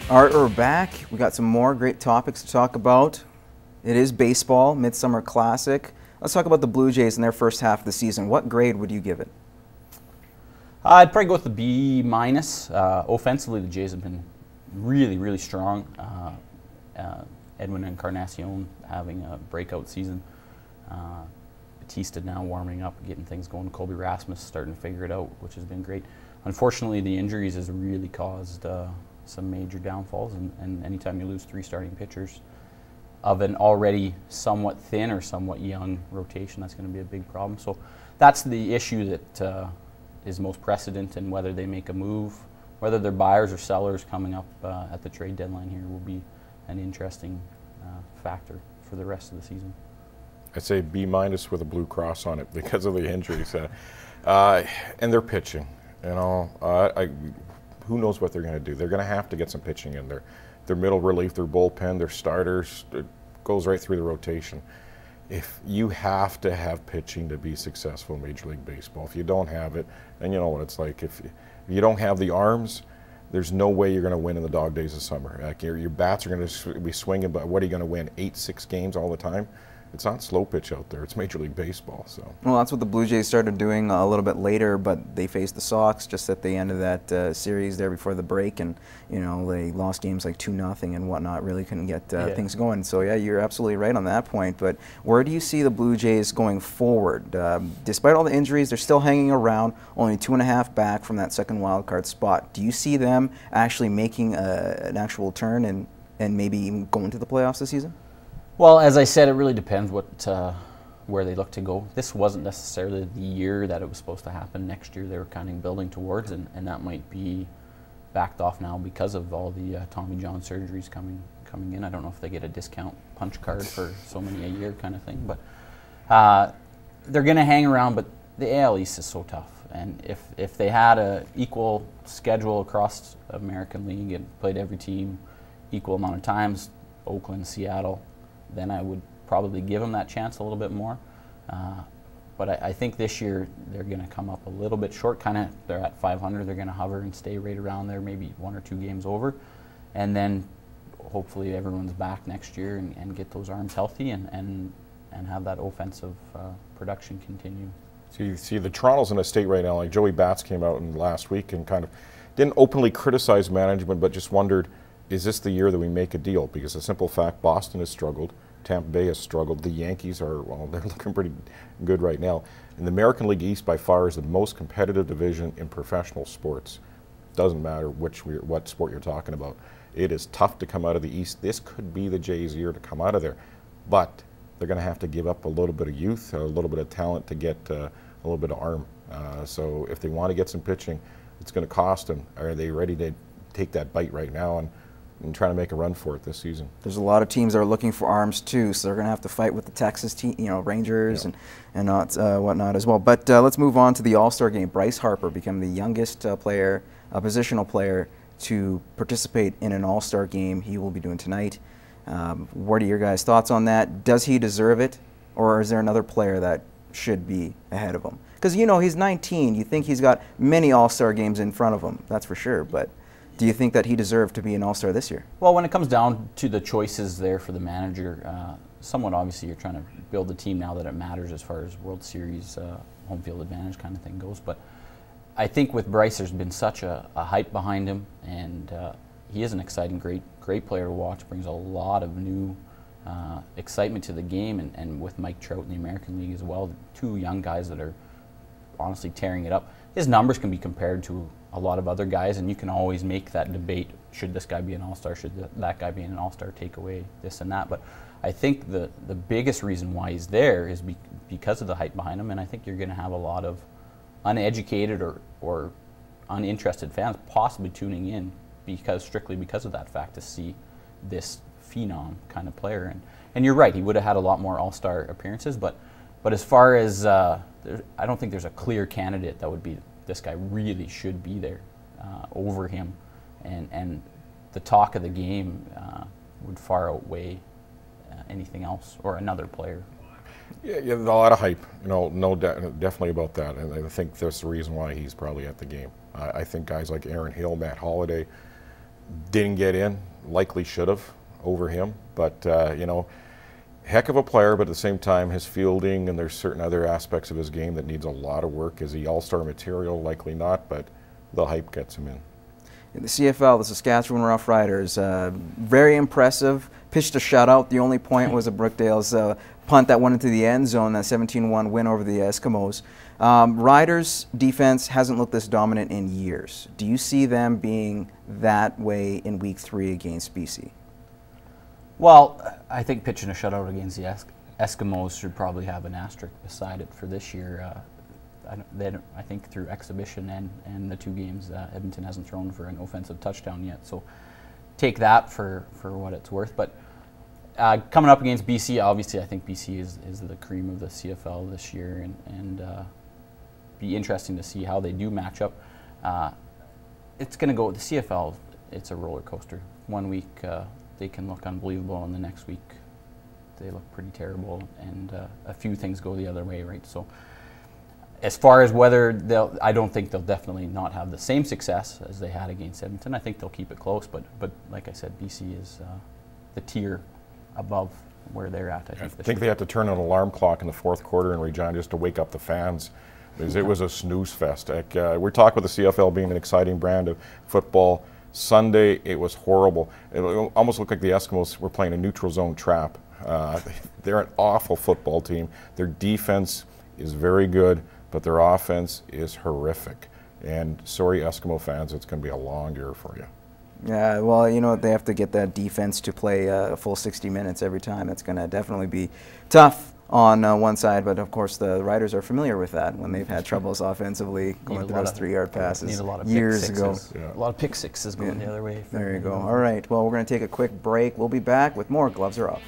Art, we're back. We got some more great topics to talk about. It is baseball, Midsummer Classic. Let's talk about the Blue Jays in their first half of the season. What grade would you give it? I'd probably go with the B-. Offensively, the Jays have been really, really strong. Edwin Encarnacion having a breakout season. Batista now warming up, getting things going. Colby Rasmus starting to figure it out, which has been great. Unfortunately, the injuries has really caused some major downfalls, and anytime you lose 3 starting pitchers of an already somewhat thin or somewhat young rotation, that's going to be a big problem. So that's the issue that is most precedent in whether they make a move. Whether they're buyers or sellers coming up at the trade deadline here will be an interesting factor for the rest of the season. I'd say B- with a blue cross on it because of the injuries. And they're pitching. You know, who knows what they're going to do? They're going to have to get some pitching in there. Their middle relief, their bullpen, their starters, it goes right through the rotation. If you have to have pitching to be successful in Major League Baseball, if you don't have it, then you know what it's like. If you don't have the arms, there's no way you're going to win in the dog days of summer. Like your bats are going to be swinging, but what are you going to win? 8-6 games all the time? It's not slow pitch out there. It's Major League Baseball. So. Well, that's what the Blue Jays started doing a little bit later, but they faced the Sox just at the end of that series there before the break, and you know they lost games like 2-0 and whatnot. Really couldn't get things going. So yeah, you're absolutely right on that point. But where do you see the Blue Jays going forward? Despite all the injuries, they're still hanging around, only 2.5 back from that second wild card spot. Do you see them actually making an actual turn and maybe even going to the playoffs this season? Well, as I said, it really depends where they look to go. This wasn't necessarily the year that it was supposed to happen. Next year they were kind of building towards, and that might be backed off now because of all the Tommy John surgeries coming in. I don't know if they get a discount punch card for so many a year kind of thing, but they're going to hang around. But the AL East is so tough, and if they had an equal schedule across the American League and played every team equal amount of times, Oakland, Seattle, then I would probably give them that chance a little bit more. But I think this year they're going to come up a little bit short. They're at 500. They're going to hover and stay right around there, maybe 1 or 2 games over. And then hopefully everyone's back next year and get those arms healthy and have that offensive production continue. So you see the Toronto's in a state right now, like Joey Bats came out in last week and kind of didn't openly criticize management, but just wondered, is this the year that we make a deal? Because the simple fact, Boston has struggled, Tampa Bay has struggled, the Yankees are, well, they're looking pretty good right now. And the American League East by far is the most competitive division in professional sports. Doesn't matter what sport you're talking about. It is tough to come out of the East. This could be the Jays' year to come out of there. But they're going to have to give up a little bit of youth, a little bit of talent to get a little bit of arm. So if they want to get some pitching, it's going to cost them. Are they ready to take that bite right now and trying to make a run for it this season? There's a lot of teams that are looking for arms too, so they're going to have to fight with the Texas team, Rangers and whatnot as well. But let's move on to the All-Star game. Bryce Harper became the youngest positional player to participate in an All-Star game. He will be doing tonight. What are your guys' thoughts on that? Does he deserve it, or is there another player that should be ahead of him? Because he's 19. You think he's got many All-Star games in front of him, that's for sure. But do you think that he deserved to be an All-Star this year? Well, when it comes down to the choices there for the manager, somewhat obviously you're trying to build a team now that it matters as far as World Series, home field advantage kind of thing goes. But I think with Bryce, there's been such a hype behind him, and he is an exciting, great player to watch. Brings a lot of new excitement to the game, and with Mike Trout in the American League as well, 2 young guys that are honestly tearing it up. His numbers can be compared to a lot of other guys, and you can always make that debate, should this guy be an all-star, should that guy be an all-star, take away this and that. But I think the biggest reason why he's there is because of the hype behind him, and I think you're going to have a lot of uneducated or uninterested fans possibly tuning in strictly because of that fact, to see this phenom kind of player. And you're right, he would have had a lot more all-star appearances, but as far as I don't think there's a clear candidate that would be, this guy really should be there over him, and the talk of the game would far outweigh anything else or another player. Yeah, a lot of hype, definitely about that, and I think that's the reason why he's probably at the game. I think guys like Aaron Hill, Matt Holliday, Didn't get in, likely should have over him, but you know, heck of a player, but at the same time his fielding and there's certain other aspects of his game that needs a lot of work. Is he all-star material? Likely not, but the hype gets him in. In the CFL, the Saskatchewan Roughriders, very impressive. Pitched a shutout. The only point was a Brookdale's punt that went into the end zone, that 17-1 win over the Eskimos. Riders' defense hasn't looked this dominant in years. Do you see them being that way in Week 3 against BC? Well, I think pitching a shutout against the Eskimos should probably have an asterisk beside it for this year. I think through exhibition and the 2 games, Edmonton hasn't thrown for an offensive touchdown yet. So take that for what it's worth. But coming up against BC, obviously I think BC is the cream of the CFL this year, and be interesting to see how they do match up. It's going to go with the CFL. It's a roller coaster. 1 week they can look unbelievable, and the next week they look pretty terrible, and a few things go the other way, right? So as far as whether I don't think they'll definitely not have the same success as they had against Edmonton. I think they'll keep it close, but like I said, BC is the tier above where they're at. I think they have to turn an alarm clock in the 4th quarter in Regina just to wake up the fans, because it was a snooze fest. Like, we're talking about the CFL being an exciting brand of football. Sunday, it was horrible. It almost looked like the Eskimos were playing a neutral zone trap. They're an awful football team. Their defense is very good, but their offense is horrific. And sorry, Eskimo fans, it's going to be a long year for you. Yeah, well, you know, they have to get that defense to play a full 60 minutes every time. That's going to definitely be tough on one side, but of course the Riders are familiar with that when they've had troubles offensively going through those 3-yard passes years ago. Yeah. A lot of pick sixes going the other way. There you go. All right, well, we're going to take a quick break. We'll be back with more Gloves Are Off.